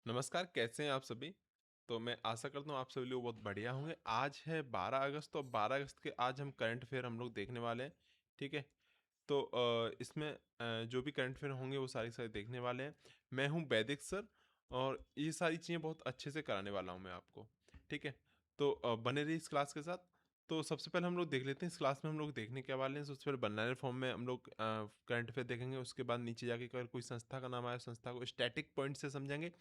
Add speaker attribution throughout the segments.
Speaker 1: नमस्कार, कैसे हैं आप सभी? तो मैं आशा करता हूँ आप सभी लोग बहुत बढ़िया होंगे। आज है 12 अगस्त, तो 12 अगस्त के आज हम करंट अफ़ेयर हम लोग देखने वाले हैं, ठीक है? तो इसमें जो भी करंट अफ़ेयर होंगे वो सारे के सारे देखने वाले हैं। मैं हूँ वैदिक सर और ये सारी चीज़ें बहुत अच्छे से कराने वाला हूँ मैं आपको, ठीक है? तो बने रहिए इस क्लास के साथ। तो सबसे पहले हम लोग देख लेते हैं इस क्लास में हम लोग देखने क्या वाले हैं। सबसे पहले बनाने फॉर्म में हम लोग करंट अफ़ेयर देखेंगे, उसके बाद नीचे जाके अगर कोई संस्था का नाम आए, संस्था को स्टैटिक पॉइंट से समझेंगे।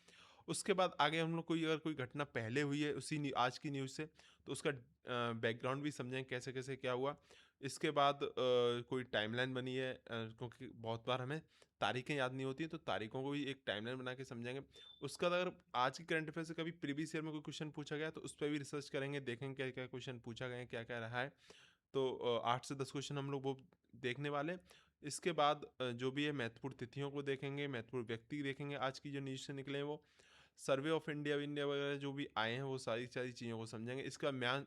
Speaker 1: उसके बाद आगे हम लोग कोई अगर कोई घटना पहले हुई है उसी आज की न्यूज़ से, तो उसका बैकग्राउंड भी समझेंगे कैसे कैसे क्या हुआ। इसके बाद कोई टाइमलाइन बनी है, क्योंकि बहुत बार हमें तारीखें याद नहीं होती हैं, तो तारीखों को भी एक टाइमलाइन बना के समझेंगे। उसके बाद अगर आज की करंट अफेयर से कभी प्रीवियस ईयर में कोई क्वेश्चन पूछा गया तो उस पर भी रिसर्च करेंगे, देखेंगे क्या क्या क्वेश्चन पूछा गया है, क्या क्या रहा है। तो 8 से 10 क्वेश्चन हम लोग वो देखने वाले हैं। इसके बाद जो भी है महत्वपूर्ण तिथियों को देखेंगे, महत्वपूर्ण व्यक्ति देखेंगे, आज की जो न्यूज़ से निकले हैं वो। सर्वे ऑफ इंडिया इंडिया वगैरह जो भी आए हैं वो सारी सारी चीज़ों को समझेंगे। इसका म्यान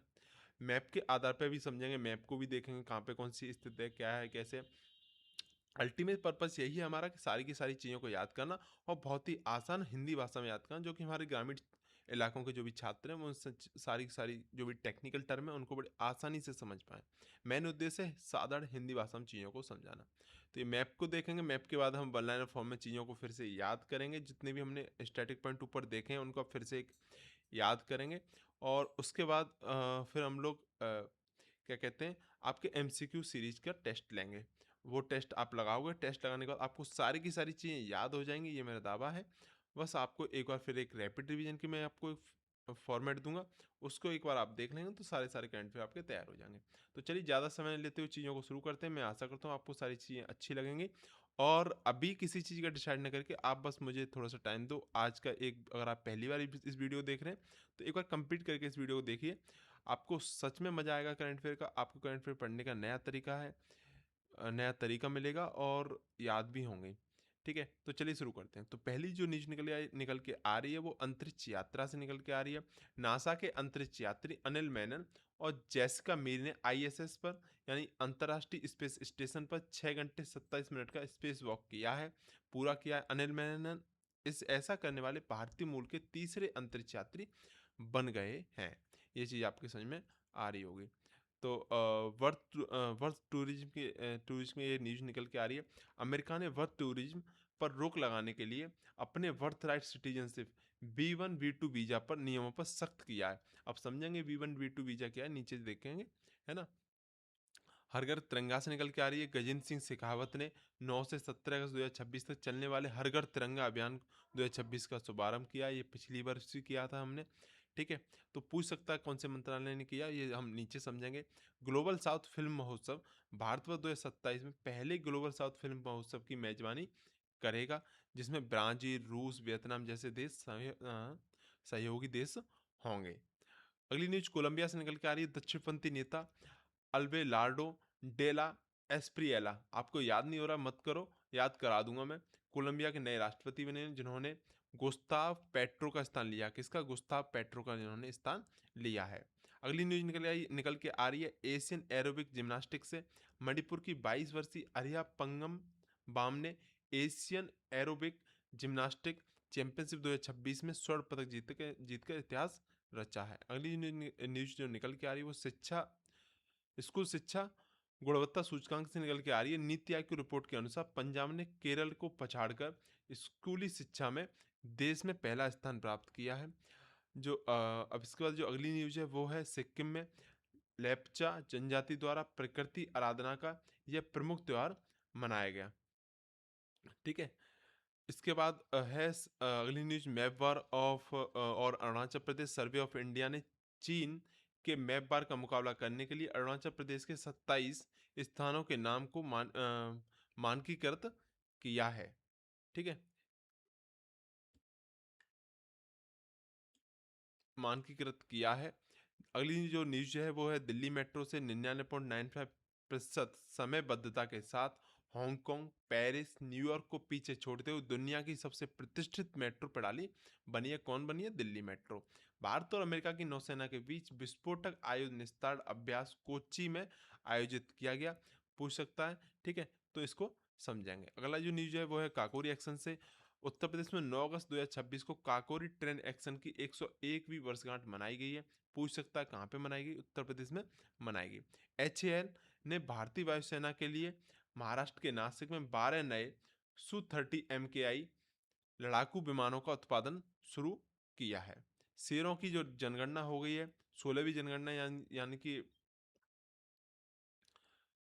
Speaker 1: मैप के आधार पर भी समझेंगे, मैप को भी देखेंगे कहाँ पे कौन सी स्थिति है, क्या है, कैसे। अल्टीमेट पर्पस यही है हमारा कि सारी की सारी चीज़ों को याद करना और बहुत ही आसान हिंदी भाषा में याद करना, जो कि हमारे ग्रामीण इलाकों के जो भी छात्र हैं वो सारी सारी जो भी टेक्निकल टर्म है उनको बड़े आसानी से समझ पाएँ। मेन उद्देश्य है साधारण हिंदी भाषा में चीज़ों को समझाना। तो ये मैप को देखेंगे, मैप के बाद हम वन लाइनर फॉर्म में चीज़ों को फिर से याद करेंगे, जितने भी हमने स्टैटिक पॉइंट ऊपर देखे हैं उनको अब फिर से एक याद करेंगे। और उसके बाद फिर हम लोग क्या कहते हैं, आपके एमसीक्यू सीरीज का टेस्ट लेंगे। वो टेस्ट आप लगाओगे, टेस्ट लगाने के बाद आपको सारी की सारी चीज़ें याद हो जाएंगी, ये मेरा दावा है। बस आपको एक बार फिर एक रैपिड रिवीजन की मैं आपको एक फॉर्मेट दूंगा, उसको एक बार आप देख लेंगे तो सारे सारे करंट अफेयर आपके तैयार हो जाएंगे। तो चलिए ज़्यादा समय लेते हुए चीज़ों को शुरू करते हैं। मैं आशा करता हूँ आपको सारी चीज़ें अच्छी लगेंगी। और अभी किसी चीज़ का डिसाइड ना करके आप बस मुझे थोड़ा सा टाइम दो। आज का एक, अगर आप पहली बार इस वीडियो को देख रहे हैं तो एक बार कंप्लीट करके इस वीडियो को देखिए। आपको सच में मज़ा आएगा करंट अफेयर का। आपको करंट अफेयर पढ़ने का नया तरीका है, नया तरीका मिलेगा और याद भी होंगे। ठीक है, तो चलिए शुरू करते हैं। तो पहली जो न्यूज निकल के आ रही है वो अंतरिक्ष यात्रा से निकल के आ रही है। नासा के अंतरिक्ष यात्री अनिल मेनन और जेसिका मीर ने आईएसएस पर यानी अंतर्राष्ट्रीय स्पेस स्टेशन पर 6 घंटे 27 मिनट का स्पेस वॉक किया है, पूरा किया है। अनिल मेनन इस ऐसा करने वाले भारतीय मूल के तीसरे अंतरिक्ष यात्री बन गए हैं। ये चीज़ आपके समझ में आ रही होगी। तो वर्थ टूरिज्म में ये न्यूज़ निकल के आ रही है। अमेरिका ने वर्थ टूरिज्म पर रोक लगाने के लिए अपने worth right citizenship V1 V2 visa पर नियमों पर सख्त किया है। अब समझेंगे V1 V2 वीज़ा क्या है, नीचे देखेंगे, है ना। हर घर तिरंगा से निकल के आ रही है। गजेंद्र सिंह शेखावत ने 9 से 17 अगस्त 2026 तक चलने वाले हर घर तिरंगा अभियान 2026 का शुभारंभ किया। ये पिछली वर्ष भी किया था हमने, ठीक है। तो पूछ सकता है कौन से मंत्रालय ने किया, ये हम नीचे समझेंगे। ग्लोबल साउथ फिल्म महोत्सव भारतवर्ष 2027 में पहले ग्लोबल साउथ फिल्म महोत्सव की मेजबानी करेगा, जिसमें ब्राज़ील, रूस, वियतनाम जैसे देश सहयोगी देश होंगे। अगली न्यूज कोलंबिया से निकल के आ रही है। दक्षिणपंथी नेता अल्बेलार्डो डेला एस्प्रिएला, आपको याद नहीं हो रहा मत करो, याद करा दूंगा मैं। कोलंबिया के नए राष्ट्रपति बने जिन्होंने गुस्ताव पेट्रो का स्थान लिया। किसका? गुस्ताव पेट्रो का जिन्होंने स्थान लिया है। अगली न्यूज निकल के आ रही है एशियन एरोबिक जिम्नास्टिक्स से। मणिपुर की 22 वर्षीय अरिया पंगम बाम ने एशियन एरोबिक जिम्नास्टिक चैंपियनशिप 2026 में स्वर्ण पदक जीतकर इतिहास रचा है। अगली न्यूज जो निकल के आ रही है वो स्कूल शिक्षा गुणवत्ता सूचकांक से निकल के आ रही है। नीति आयोग की रिपोर्ट के अनुसार पंजाब ने केरल को पछाड़कर स्कूली शिक्षा में देश में पहला स्थान प्राप्त किया है। अब इसके बाद जो अगली न्यूज है वो है सिक्किम में लेप्चा जनजाति द्वारा प्रकृति आराधना का यह प्रमुख त्योहार मनाया गया, ठीक है। इसके बाद अगली न्यूज मैप बार और Arunachal Pradesh survey of India ने चीन के मैप बार का मुकाबला करने के लिए अरुणाचल प्रदेश के 27 स्थानों के नाम को मानकीकृत किया है, ठीक है। मानकीकृत किया है। अगली जो न्यूज है वो है दिल्ली मेट्रो से 99.95% समयबद्धता के साथ हांगकांग, पेरिस, न्यूयॉर्क को पीछे छोड़ते हुए दुनिया की सबसे प्रतिष्ठित मेट्रो प्रणाली बनी है। कौन बनी है? दिल्ली मेट्रो। भारत और अमेरिका की नौसेना के बीच विस्फोटक आयुध निस्तारण अभ्यास कोच्चि में आयोजित किया गया, पूछ सकता है, ठीक है। तो इसको समझेंगे। अगला जो न्यूज है वो है काकोरी एक्शन से। उत्तर प्रदेश में 9 अगस्त 2026 को काकोरी ट्रेन एक्शन की 101वीं वर्षगांठ मनाई गई है। पूछ सकता है कहाँ पे मनाई गई? उत्तर प्रदेश में मनाई गई। HAL ने भारतीय वायुसेना के लिए महाराष्ट्र के नासिक में 12 नए Su-30 MKI लड़ाकू विमानों का उत्पादन शुरू किया है। शेरों की जो जनगणना हो गई है, 16वीं जनगणना यानी कि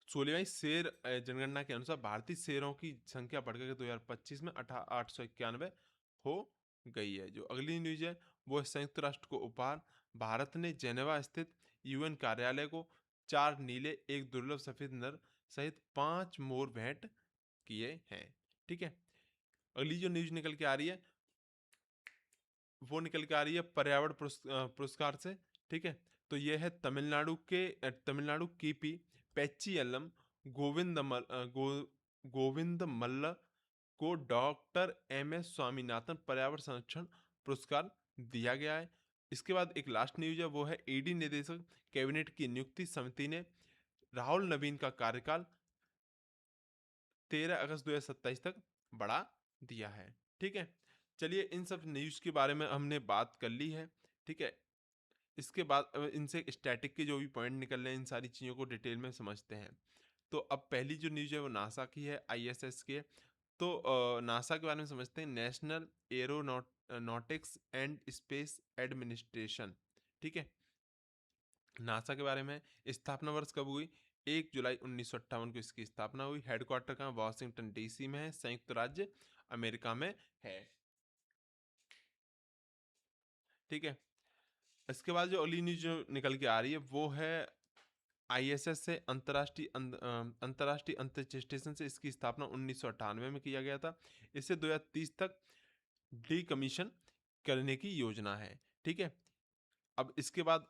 Speaker 1: 16वीं शेर जनगणना के अनुसार भारतीय शेरों की संख्या बढ़कर 2025 में 891 हो गई है। जो अगली न्यूज है वो है संयुक्त राष्ट्र को उपहार। भारत ने जेनेवा स्थित UN कार्यालय को 4 नीले, एक दुर्लभ सफेद नर सहित 5 मोर भेंट किए हैं। ठीक है, अगली जो न्यूज निकल के आ रही है वो निकल के आ रही है पर्यावरण पुरस्कार से। ठीक है, तो ये है तमिलनाडु कीपी पेच्चीयल्लम गोविंद मल्ल को डॉक्टर MS स्वामीनाथन पर्यावरण संरक्षण पुरस्कार दिया गया है। इसके बाद एक लास्ट न्यूज है वो है ED निदेशक कैबिनेट की नियुक्ति समिति ने राहुल नवीन का कार्यकाल 13 अगस्त 2027 तक बढ़ा दिया है। ठीक है, चलिए इन सब न्यूज़ के बारे में हमने बात कर ली है। ठीक है, इसके बाद इनसे स्टैटिक के जो भी पॉइंट निकल रहे हैं इन सारी चीज़ों को डिटेल में समझते हैं। तो अब पहली जो न्यूज़ है वो नासा की है, ISS की है। तो नासा के बारे में समझते हैं, national aeronautics and space administration. ठीक है, नासा के बारे में स्थापना वर्ष कब हुई? 1 जुलाई 1958 को इसकी स्थापना हुई। हेडक्वार्टर कहाँ? वॉशिंगटन DC में है, संयुक्त राज्य अमेरिका में है। ठीक है, इसके बाद जो अगली न्यूज जो निकल के आ रही है वो है ISS से अंतर्राष्ट्रीय अंतरिक्ष स्टेशन से इसकी स्थापना 1998 में किया गया था। इसे 2030 तक डीकमीशन करने की योजना है। ठीक है, अब इसके बाद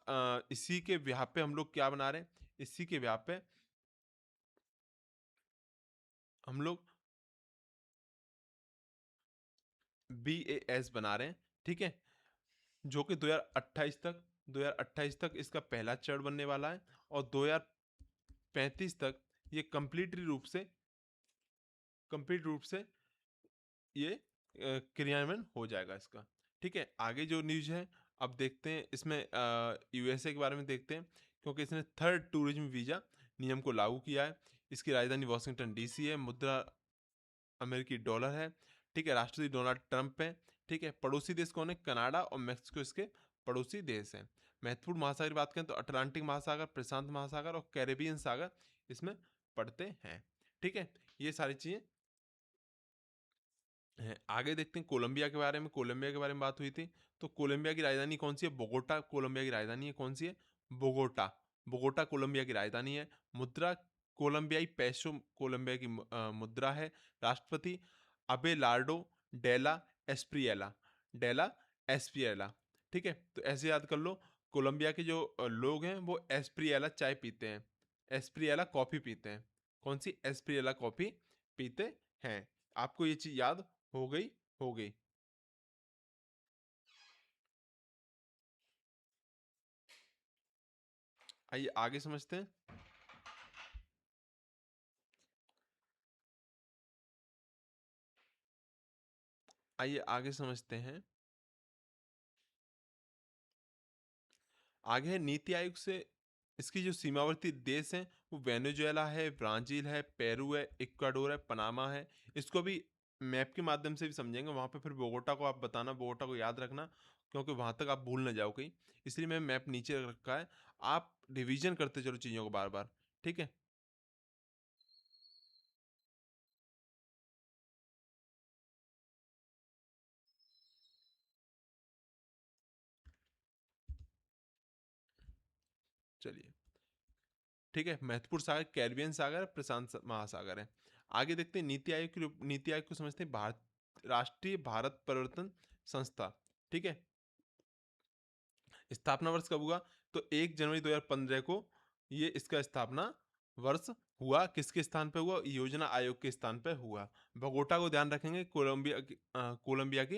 Speaker 1: इसी के व्याप पे हम लोग क्या बना रहे हैं? इसी के व्याप पे हम लोग BAS बना रहे हैं। ठीक है, जो कि 2028 तक इसका पहला चरण बनने वाला है और 2035 तक ये कंप्लीट रूप से ये क्रियान्वयन हो जाएगा इसका। ठीक है, आगे जो न्यूज है अब देखते हैं इसमें USA के बारे में देखते हैं, क्योंकि इसने थर्ड टूरिज्म वीजा नियम को लागू किया है। इसकी राजधानी वॉशिंगटन DC है, मुद्रा अमेरिकी डॉलर है। ठीक है, राष्ट्रपति डोनाल्ड ट्रंप है। ठीक है, पड़ोसी देश कौन है? कनाडा और मेक्सिको इसके पड़ोसी देश हैं। महत्वपूर्ण महासागर की बात करें तो अटलांटिक महासागर, प्रशांत महासागर और कैरेबियन सागर इसमें पड़ते हैं। ठीक है, ये सारी चीज़ें हैं। आगे देखते हैं कोलंबिया के बारे में। कोलंबिया के बारे में बात हुई थी, तो कोलंबिया की राजधानी कौन सी है? बोगोटा कोलंबिया की राजधानी है। कौन सी है? बोगोटा। बोगोटा कोलंबिया की राजधानी है। मुद्रा कोलंबियाई पैसो कोलंबिया की मुद्रा है। राष्ट्रपति अबेलार्डो डेला एस्प्रियला डेला एस्प्रियला। ठीक है, तो ऐसे याद कर लो, कोलंबिया के जो लोग हैं वो एस्प्रियला चाय पीते हैं, एस्प्रियला कॉफ़ी पीते हैं। कौन सी? एस्प्रियला कॉफ़ी पीते हैं। आपको ये चीज़ याद हो गई हो गई। आइए आगे समझते हैं। आइए आगे समझते हैं। आगे है नीति आयोग से इसकी जो सीमावर्ती देश हैं वो वेनेजुएला है, ब्राज़ील है, पेरू है, इक्वाडोर है, पनामा है। इसको भी मैप के माध्यम से भी समझेंगे, वहाँ पे फिर बोगोटा को आप बताना, बोगोटा को याद रखना, क्योंकि वहाँ तक आप भूल ना जाओ कहीं। इसलिए मैं मैप नीचे रख रखा है, आप रिवीजन करते चलो चीज़ों को बार बार। ठीक है, चलिए। ठीक है, महत्वपूर्ण सागर कैरिबियन सागर है, प्रशांत महासागर है। आगे देखते हैं नीति आयोग को समझते हैं। राष्ट्रीय भारत परिवर्तन संस्था। ठीक है, स्थापना वर्ष कब हुआ? तो 1 जनवरी 2015 को ये इसका स्थापना वर्ष हुआ। किसके स्थान पे हुआ? योजना आयोग के स्थान पे हुआ। बगोटा को ध्यान रखेंगे, कोलंबिया की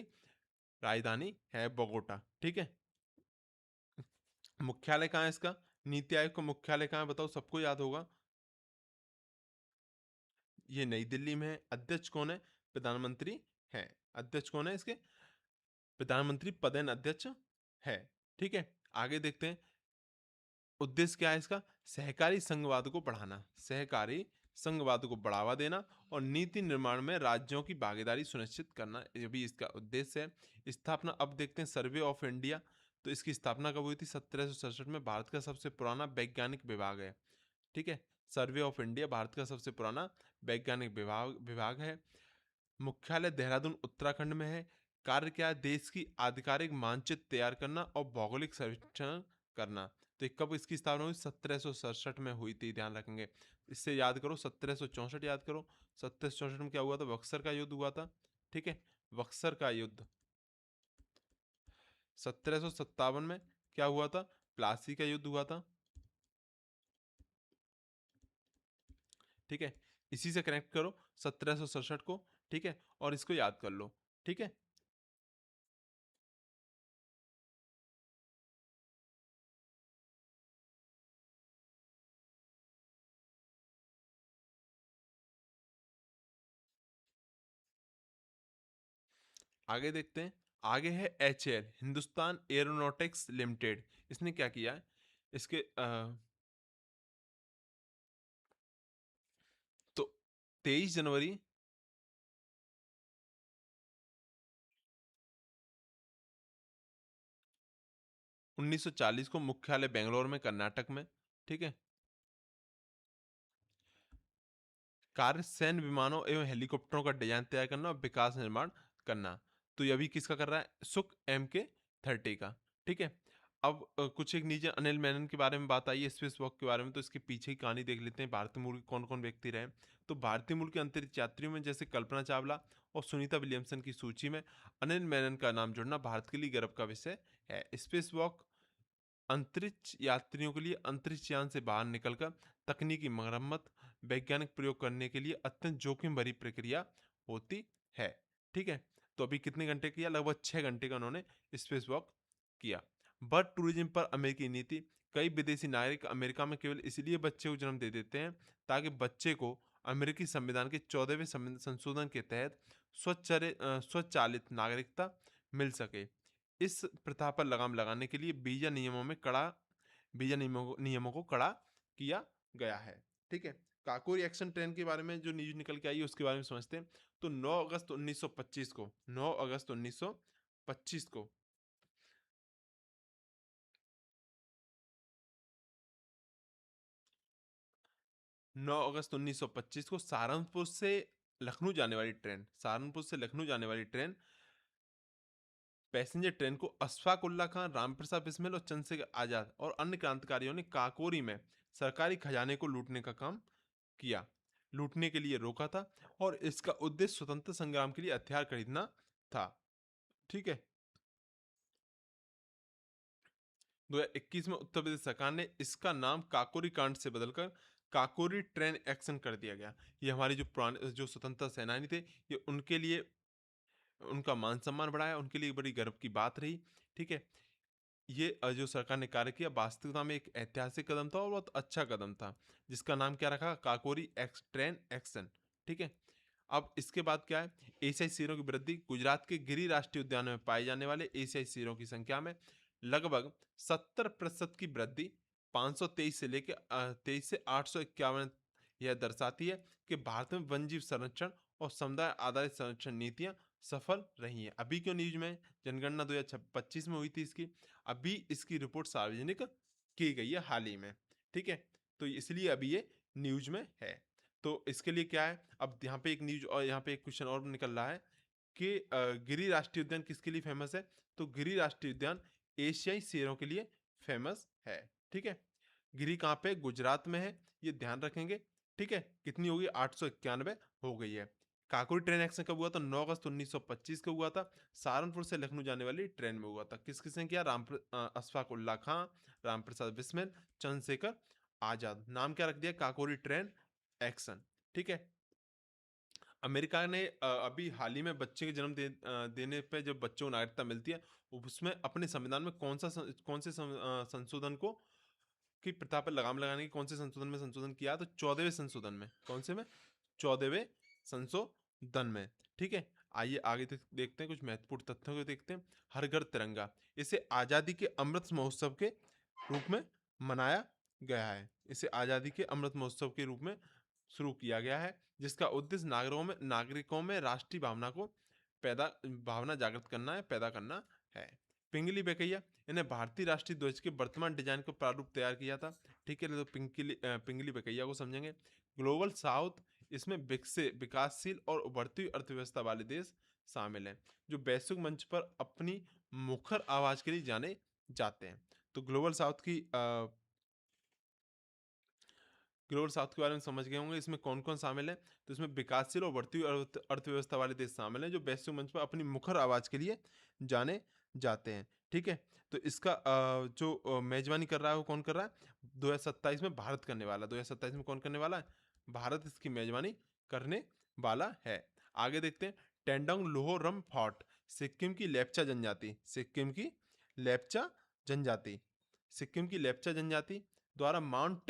Speaker 1: राजधानी है बगोटा। ठीक है, मुख्यालय कहाँ है इसका? नीति आयोग का मुख्यालय कहाँ है बताओ, सबको याद होगा। ये नई दिल्ली में है। अध्यक्ष कौन है? प्रधानमंत्री हैं अध्यक्ष कौन है इसके? प्रधानमंत्री पदेन अध्यक्ष है। ठीक है, आगे देखते हैं। उद्देश्य क्या है इसका? सहकारी संघवाद को बढ़ाना, सहकारी संघवाद को बढ़ावा देना और नीति निर्माण में राज्यों की भागीदारी सुनिश्चित करना, ये भी इसका उद्देश्य है। स्थापना, अब देखते हैं सर्वे ऑफ इंडिया। तो इसकी स्थापना कब हुई थी? 1767 में। भारत का सबसे पुराना वैज्ञानिक विभाग है। ठीक है, सर्वे ऑफ इंडिया भारत का सबसे पुराना वैज्ञानिक विभाग है। मुख्यालय देहरादून उत्तराखंड में है। कार्य क्या है? देश की आधिकारिक मानचित्र तैयार करना और भौगोलिक सर्वेक्षण करना। तो ये कब इसकी स्थापना हुई? 1767 में हुई थी, ध्यान रखेंगे। इससे याद करो, 1764 याद करो। 1764 में क्या हुआ था? बक्सर का युद्ध हुआ था। ठीक है, बक्सर का युद्ध। 1757 में क्या हुआ था? प्लासी का युद्ध हुआ था। ठीक है, इसी से कनेक्ट करो 1767 को। ठीक है, और इसको याद कर लो। ठीक है, आगे देखते हैं। आगे है HAL, हिंदुस्तान एरोनॉटिक्स लिमिटेड। इसने क्या किया है? इसके तो 23 जनवरी 1940 को, मुख्यालय बेंगलोर में, कर्नाटक में। ठीक है, कार्य सैन्य विमानों एवं हेलीकॉप्टरों का डिजाइन तैयार करना और विकास निर्माण करना। तो ये अभी किसका कर रहा है? सुख MK30 का। ठीक है, अब कुछ एक नीचे अनिल मेनन के बारे में बात आई है, स्पेस वॉक के बारे में। तो इसके पीछे की कहानी देख लेते हैं, भारतीय मूल के कौन कौन व्यक्ति रहे। तो भारतीय मूल के अंतरिक्ष यात्रियों में जैसे कल्पना चावला और सुनीता विलियमसन की सूची में अनिल मेनन का नाम जुड़ना भारत के लिए गर्व का विषय है। स्पेस वॉक अंतरिक्ष यात्रियों के लिए अंतरिक्ष यान से बाहर निकलकर तकनीकी मरम्मत, वैज्ञानिक प्रयोग करने के लिए अत्यंत जोखिम भरी प्रक्रिया होती है। ठीक है, तो अभी कितने घंटे किया? लगभग 6 घंटे का उन्होंने स्पेस वॉक किया। बर्ड टूरिज्म पर अमेरिकी नीति। कई विदेशी नागरिक अमेरिका में केवल इसलिए बच्चे को जन्म दे देते हैं ताकि बच्चे को अमेरिकी संविधान के 14वें संशोधन के तहत स्वचालित नागरिकता मिल सके। इस प्रथा पर लगाम लगाने के लिए वीजा नियमों को कड़ा किया गया है। ठीक है, काकोरी एक्शन ट्रेन के बारे में जो न्यूज निकल के आई है उसके बारे में समझते हैं। तो 9 अगस्त 1925 को, 9 अगस्त 1925 को 9 अगस्त 1925 को सहारनपुर से लखनऊ जाने वाली ट्रेन, पैसेंजर ट्रेन को अशफाक उल्ला खान, रामप्रसाद बिस्मिल और चंद्रशेखर आजाद और अन्य क्रांतिकारियों ने काकोरी में सरकारी खजाने को लूटने का काम किया, लूटने के लिए रोका था। और इसका उद्देश्य स्वतंत्र संग्राम के लिए हथियार खरीदना था। ठीक है, 2021 में उत्तर प्रदेश सरकार ने इसका नाम काकोरी कांड से बदलकर काकोरी ट्रेन एक्शन कर दिया गया। ये हमारी जो पुराने जो स्वतंत्रता सेनानी थे, ये उनके लिए उनका मान सम्मान बढ़ाया, उनके लिए बड़ी गर्व की बात रही। ठीक है, ये जो सरकार ने कार्य किया वास्तविकता में एक ऐतिहासिक कदम था और बहुत अच्छा कदम था, जिसका नाम क्या रखा? Kakori train action. ठीक है, अब इसके बाद क्या है? एशियाई शेरों की वृद्धि। गुजरात के गिरी राष्ट्रीय उद्यान में पाए जाने वाले एशियाई शेरों की संख्या में लगभग 70% की वृद्धि 523 से लेकर 23 से 851, यह दर्शाती है कि भारत में वन जीव संरक्षण और समुदाय आधारित संरक्षण नीतियां सफल रही हैं। अभी क्यों न्यूज में? जनगणना 2025 में हुई थी इसकी, अभी इसकी रिपोर्ट सार्वजनिक की गई है हाल ही में। ठीक है, तो इसलिए अभी ये न्यूज में है। तो इसके लिए क्या है? अब यहाँ पे एक न्यूज और यहाँ पे एक क्वेश्चन और निकल रहा है कि गिरी राष्ट्रीय उद्यान किसके लिए फेमस है? तो गिरी राष्ट्रीय उद्यान एशियाई शेरों के लिए फेमस है। ठीक है, गिरी कहाँ पे? गुजरात में है, ये ध्यान रखेंगे। ठीक है, कितनी होगी? 891 हो गई है। काकोरी ट्रेन एक्शन कब हुआ था? 9 अगस्त 1925 को हुआ था। सहारनपुर से लखनऊ जाने वाली ट्रेन में हुआ था। किस किसने किया? अशफाक उल्ला खां, राम प्रसाद बिस्मिल, चंद्रशेखर आजाद। नाम क्या रख दिया? Kakori train action. ठीक है, अमेरिका ने अभी हाल ही में बच्चे के देने पे जब बच्चों को नागरिकता मिलती है, उसमें अपने संविधान में कौन से संशोधन को की प्रथा पर लगाम लगाने की कौन से संशोधन में संशोधन किया? तो 14वें संशोधन में। कौन से में? 14वें संशोधन में। ठीक है, आइए आगे देखते हैं कुछ महत्वपूर्ण तथ्यों को देखते हैं। हर घर तिरंगा, इसे आज़ादी के अमृत महोत्सव के रूप में मनाया गया है। इसे आज़ादी के अमृत महोत्सव के रूप में शुरू किया गया है, जिसका उद्देश्य नागरिकों में राष्ट्रीय भावना जागृत करना है, पैदा करना है। पिंगली बेकैया, इन्हें भारतीय राष्ट्रीय ध्वज के वर्तमान डिजाइन को प्रारूप तैयार किया था। ठीक है, तो पिंगली बेकैया को समझेंगे। ग्लोबल साउथ, इसमें विकासशील और उभरती हुई अर्थव्यवस्था वाले देश शामिल हैं, जो वैश्विक मंच पर अपनी मुखर आवाज के लिए जाने जाते हैं। तो ग्लोबल साउथ के बारे में समझ गए होंगे। इसमें कौन कौन शामिल है? तो इसमें विकासशील और बढ़ती हुई अर्थव्यवस्था वाले देश शामिल हैं, जो वैश्विक मंच पर अपनी मुखर आवाज के लिए जाने जाते हैं। ठीक है, तो इसका जो मेजबानी कर रहा है वो कौन कर रहा है? 2027 में भारत करने वाला। 2027 में कौन करने वाला है? भारत इसकी मेजबानी करने वाला है। आगे देखते हैं। टेंडोंग लोहोरम फोर्ट, सिक्किम की लेप्चा जनजाति, सिक्किम की लेप्चा जनजाति द्वारा माउंट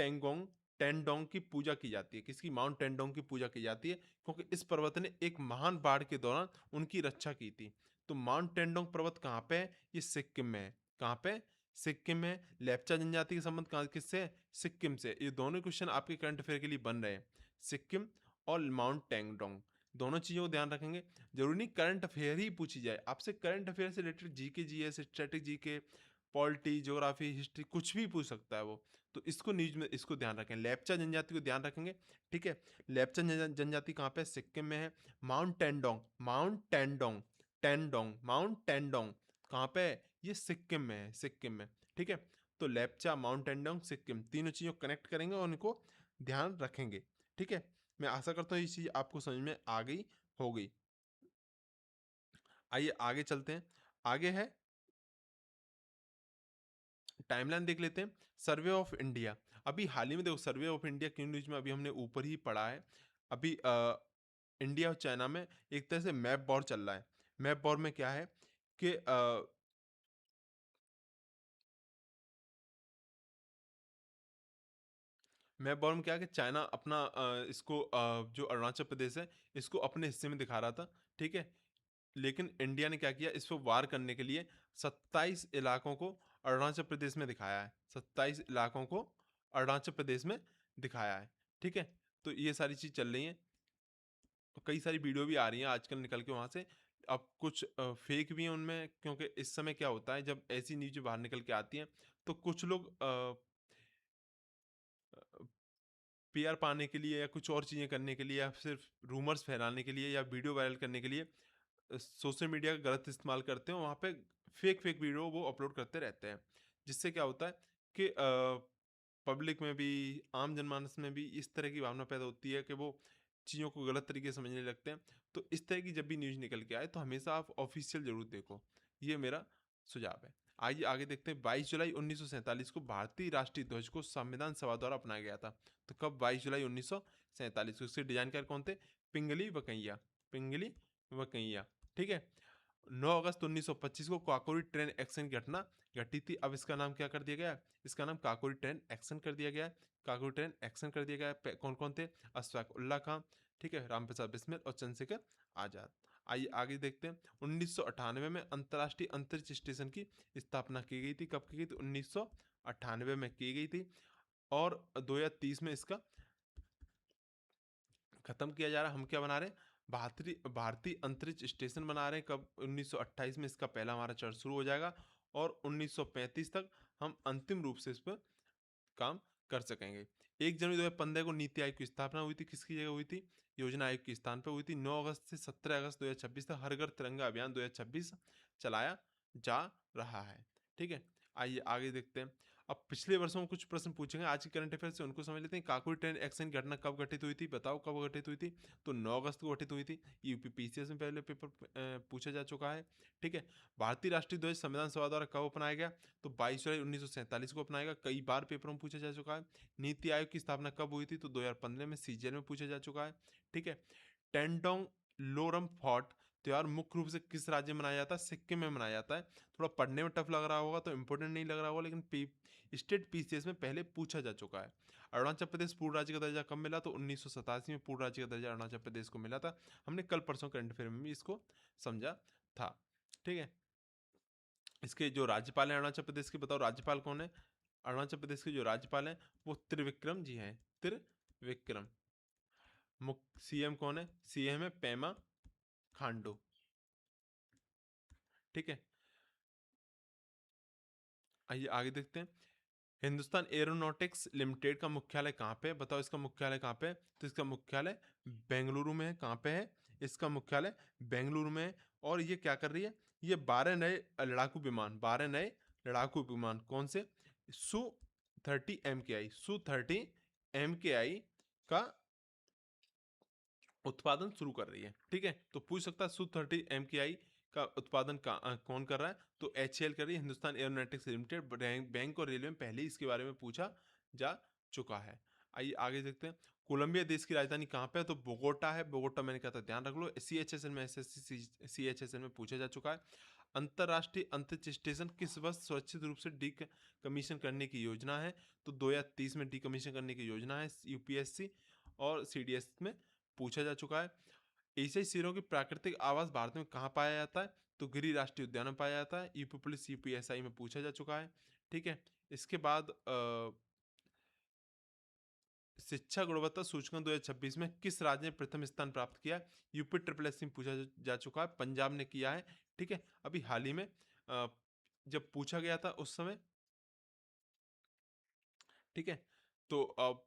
Speaker 1: टेंडोंग की पूजा की जाती है। किसकी? माउंट टेंडोंग की पूजा की जाती है, क्योंकि इस पर्वत ने एक महान बाढ़ के दौरान उनकी रक्षा की थी। तो माउंट टेंडोंग पर्वत कहाँ पे है? ये सिक्किम में है। कहाँ पे? सिक्किम में। लेप्चा जनजाति के संबंध किससे है? सिक्किम से। ये दोनों क्वेश्चन आपके करंट अफेयर के लिए बन रहे हैं, सिक्किम और माउंट टेंडोंग। दोनों चीजों को ध्यान रखेंगे। जरूरी नहीं करंट अफेयर ही पूछी जाए आपसे, करंट अफेयर से related GK, GS, static GK, polity, geography, history, कुछ भी पूछ सकता है वो। तो इसको न्यूज में इसको ध्यान रखें, लेप्चा जनजाति को ध्यान रखेंगे। ठीक है, लेप्चा जनजाति कहाँ पे? सिक्किम में है। माउंट टेंडोंग कहाँ पे है? ये सिक्किम में है, सिक्किम में। ठीक है, तो लेप्चा, माउंट टेंडोंग, सिक्किम, तीनों चीज़ों को कनेक्ट करेंगे और उनको ध्यान रखेंगे। ठीक है, मैं आशा करता हूँ ये चीज़ आपको समझ में आ गई होगी। आइए आगे चलते हैं। आगे है टाइमलाइन देख लेते हैं। सर्वे ऑफ इंडिया, अभी हाल ही में देखो, सर्वे ऑफ इंडिया क्यों न्यूज में अभी हमने ऊपर ही पढ़ा है। अभी इंडिया और चाइना में एक तरह से मैप वॉर चल रहा है। मैप वॉर में क्या है कि मैप वॉर में क्या है कि चाइना अपना जो अरुणाचल प्रदेश है इसको अपने हिस्से में दिखा रहा था। ठीक है, लेकिन इंडिया ने क्या किया, इस पर वार करने के लिए 27 इलाकों को अरुणाचल प्रदेश में दिखाया है। 27 इलाकों को अरुणाचल प्रदेश में दिखाया है। ठीक है, तो ये सारी चीज़ चल रही हैं। कई सारी वीडियो भी आ रही हैं आजकल निकल के वहाँ से। अब कुछ फेक भी हैं उनमें, क्योंकि इस समय क्या होता है, जब ऐसी न्यूज़ बाहर निकल के आती हैं तो कुछ लोग पीआर पाने के लिए या कुछ और चीज़ें करने के लिए या सिर्फ रूमर्स फैलाने के लिए या वीडियो वायरल करने के लिए सोशल मीडिया का गलत इस्तेमाल करते हैं। वहाँ पे फेक फेक वीडियो वो अपलोड करते रहते हैं, जिससे क्या होता है कि पब्लिक में भी, आम जनमानस में भी इस तरह की भावना पैदा होती है कि वो चीज़ों को गलत तरीके से समझने लगते हैं। तो इस तरह की जब भी न्यूज़ निकल के आए तो हमेशा आप ऑफिशियल ज़रूर देखो, ये मेरा सुझाव है। आइए आगे देखते हैं। 22 जुलाई 1947 को भारतीय राष्ट्रीय ध्वज को संविधान सभा द्वारा अपनाया गया था। तो कब? 22 जुलाई 1947 को। इसके डिजाइनकार कौन थे? पिंगली वकैया। ठीक है, 9 अगस्त 1925 को काकोरी ट्रेन एक्शन की घटना घटी थी। अब इसका नाम क्या कर दिया गया? इसका नाम काकोरी ट्रेन एक्शन कर दिया गया है। काकोरी ट्रेन एक्शन कर दिया गया है। कौन कौन थे? अशफाक उल्ला खां, ठीक है, राम प्रसाद बिस्मिल और चंद्रशेखर आजाद। आइए आगे देखते हैं। 1998 में अंतर्राष्ट्रीय अंतरिक्ष स्टेशन की स्थापना की गई थी। कब की गई थी? 1998 में की गई थी। और 2030 में इसका खत्म किया जा रहा है। हम क्या बना रहे हैं? भारतीय अंतरिक्ष स्टेशन बना रहे हैं। कब? 1928 में इसका पहला हमारा चरण शुरू हो जाएगा और 1935 तक हम अंतिम रूप से इस पर काम कर सकेंगे। 1 जनवरी 2015 को नीति आयोग की स्थापना हुई थी। किसकी जगह हुई थी? योजना आयोग के स्थान पर हुई थी। 9 अगस्त से 17 अगस्त 2026 तक हर घर तिरंगा अभियान 2026 चलाया जा रहा है। ठीक है, आइए आगे देखते हैं। अब पिछले वर्षों में कुछ प्रश्न पूछेंगे आज की करंट अफेयर से, उनको समझ लेते हैं। काकोरी ट्रेन एक्शन की घटना कब घटित हुई थी? बताओ कब घटित हुई थी? तो 9 अगस्त को घटित हुई थी। यूपीपीसीएस में पहले पेपर पूछा जा चुका है। ठीक है, भारतीय राष्ट्रीय ध्वज संविधान सभा द्वारा कब अपनाया गया? तो 22 जुलाई 1947 को अपनाएगा। कई बार पेपरों में पूछा जा चुका है। नीति आयोग की स्थापना कब हुई थी? तो 2015 में सीजीएल में पूछा जा चुका है। ठीक है, टेंडोंग लोरम फोर्ट त्यौहार मुख्य रूप से किस राज्य में मनाया जाता है? सिक्किम में मनाया जाता है। थोड़ा पढ़ने में टफ लग रहा होगा तो इंपॉर्टेंट नहीं लग रहा होगा, लेकिन स्टेट पीसीएस में पहले पूछा जा चुका है। अरुणाचल प्रदेश पूर्ण राज्य का दर्जा कब मिला? तो 1987 में पूर्ण राज्य का दर्जा अरुणाचल प्रदेश को मिला था। हमने कल परसों करंट अफेयर में भी इसको समझा था। ठीक है, इसके जो राज्यपाल हैं अरुणाचल प्रदेश के, बताओ राज्यपाल कौन है? अरुणाचल प्रदेश के जो राज्यपाल हैं वो त्रिविक्रम जी हैं, त्रिविक्रम। मुख्य सीएम कौन है? सीएम है पेमा खांडू। ठीक है, आइए आगे देखते हैं। हिंदुस्तान एरोनॉटिक्स लिमिटेड का मुख्यालय कहाँ पे है? बताओ इसका मुख्यालय कहाँ पे है? तो इसका मुख्यालय बेंगलुरु में है। कहाँ पे है? इसका मुख्यालय बेंगलुरु में है। और ये क्या कर रही है? ये 12 नए लड़ाकू विमान, 12 नए लड़ाकू विमान कौन से? Su-30 MKI, Su-30 MKI का उत्पादन शुरू कर रही है। ठीक है, तो पूछ सकता है Su-30 MKI का उत्पादन कौन कर रहा है? तो HAL कर रही है, हिंदुस्तान एरोनॉटिक्स लिमिटेड। बैंक और रेलवे में पहले ही इसके बारे में पूछा जा चुका है। आइए आगे देखते हैं। कोलंबिया देश की राजधानी कहाँ पे है? तो बोगोटा है। बोगोटा मैंने कहा था, ध्यान रख लो। CHSL में SSC CHSL में पूछा जा चुका है। अंतर्राष्ट्रीय अंतरिक्ष स्टेशन किस वर्ष सुरक्षित रूप से डी कमीशन करने की योजना है? तो 2030 में डी कमीशन करने की योजना है। UPSC और CDS में पूछा जा चुका है। एशियाई शेरों की प्राकृतिक आवास भारत में कहाँ पाया जाता है? तो गिरी राष्ट्रीय उद्यान में पाया जाता है। यूपी पुलिस UPSI में पूछा जा चुका है। ठीक है, इसके बाद शिक्षा गुणवत्ता सूचकांक 2026 में किस राज्य ने प्रथम स्थान प्राप्त किया? यूपी SSS में पूछा जा चुका है, पंजाब ने किया है। ठीक है, अभी हाल ही में जब पूछा गया था उस समय। ठीक है, तो अब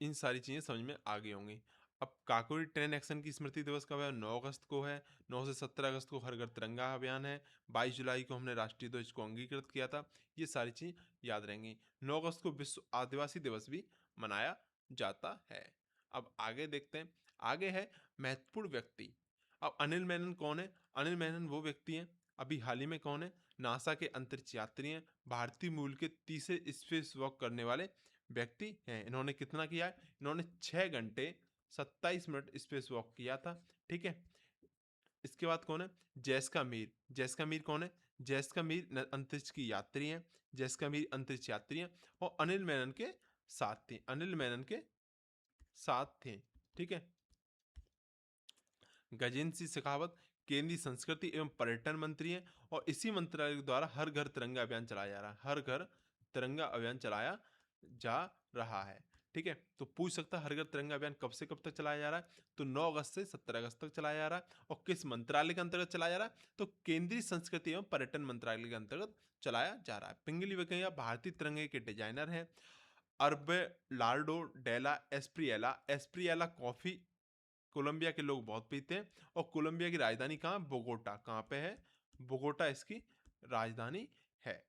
Speaker 1: इन सारी चीज़ें समझ में आ गई होंगी। अब काकोरी ट्रेन एक्शन की स्मृति दिवस कब है? 9 अगस्त को है। 9 से 17 अगस्त को हर घर तिरंगा अभियान है। 22 जुलाई को हमने राष्ट्रीय ध्वज को अंगीकृत किया था। ये सारी चीज़ याद रहेंगी। 9 अगस्त को विश्व आदिवासी दिवस भी मनाया जाता है। अब आगे देखते हैं। आगे है महत्वपूर्ण व्यक्ति। अब अनिल मेनन कौन है? अनिल मेनन वो व्यक्ति हैं, अभी हाल ही में कौन है? नासा के अंतरिक्ष यात्री हैं, भारतीय मूल के तीसरे स्पेस वॉक करने वाले व्यक्ति हैं। इन्होंने कितना किया है? इन्होंने 6 घंटे 27 मिनट स्पेस वॉक किया था। ठीक है, इसके बाद कौन है? जैस्का मीर। जैस्का मीर कौन है? जैस्का मीर अंतरिक्ष की यात्री हैं। जैस्का मीर अंतरिक्ष यात्री हैं और अनिल मेनन के साथ थे। अनिल मेनन के साथ थे। ठीक है, गजेंद्र सिंह शेखावत केंद्रीय संस्कृति एवं पर्यटन मंत्री हैं और इसी मंत्रालय द्वारा हर घर तिरंगा अभियान चलाया जा रहा है। हर घर तिरंगा अभियान चलाया जा रहा है। ठीक है, तो पूछ सकता है हर घर तिरंगा अभियान कब से कब तक चलाया जा रहा है? तो 9 अगस्त से 17 अगस्त तक चलाया जा रहा है। और किस मंत्रालय के अंतर्गत चलाया जा रहा है? तो केंद्रीय संस्कृति एवं पर्यटन मंत्रालय के अंतर्गत चलाया जा रहा है। पिंगली वेंकैया भारतीय तिरंगे के डिजाइनर हैं। अरबेलार्डो डेला एस्प्रिएला। एस्प्रिएला कॉफी कोलंबिया के लोग बहुत पीते हैं। और कोलंबिया की राजधानी कहाँ? बोगोटा। कहाँ पे है? बोगोटा इसकी राजधानी है।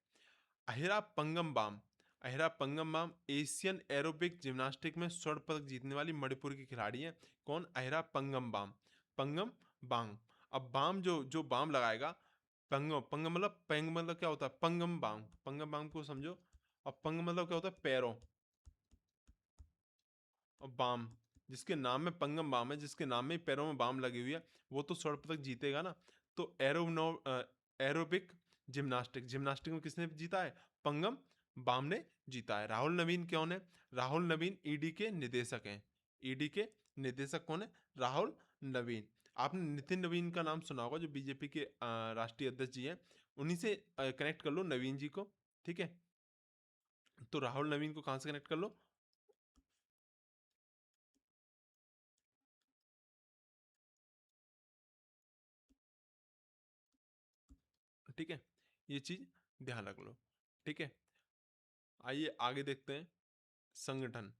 Speaker 1: अहिरा पंगम अहिरा पंगम एशियन एरोबिक जिम्नास्टिक में स्वर्ण पदक जीतने वाली मणिपुर की खिलाड़ी हैं। कौन? अहिरा पंगम बाम। अब बाम जो जो बाम लगाएगा, पंगम मतलब पेंग मतलब क्या होता है? पंगम बाम को समझो। और पंग मतलब क्या होता है? पैरों। और बाम, जिसके नाम में पंगम बाम है, जिसके नाम में पैरों में बाम लगी हुई है, वो तो स्वर्ण पदक जीतेगा ना। तो एरोबिक जिम्नास्टिक, जिम्नास्टिक में किसने जीता है? पंगम बाम ने जीता है। राहुल नवीन कौन है? राहुल नवीन ईडी के निदेशक हैं। ईडी के निदेशक कौन है? राहुल नवीन। आपने नितिन नवीन का नाम सुना होगा, जो बीजेपी के राष्ट्रीय अध्यक्ष जी हैं। उन्हीं से कनेक्ट कर लो नवीन जी को। ठीक है, तो राहुल नवीन को कहाँ से कनेक्ट कर लो? ठीक है, ये चीज ध्यान रख लो। ठीक है, आइए आगे देखते हैं। संगठन।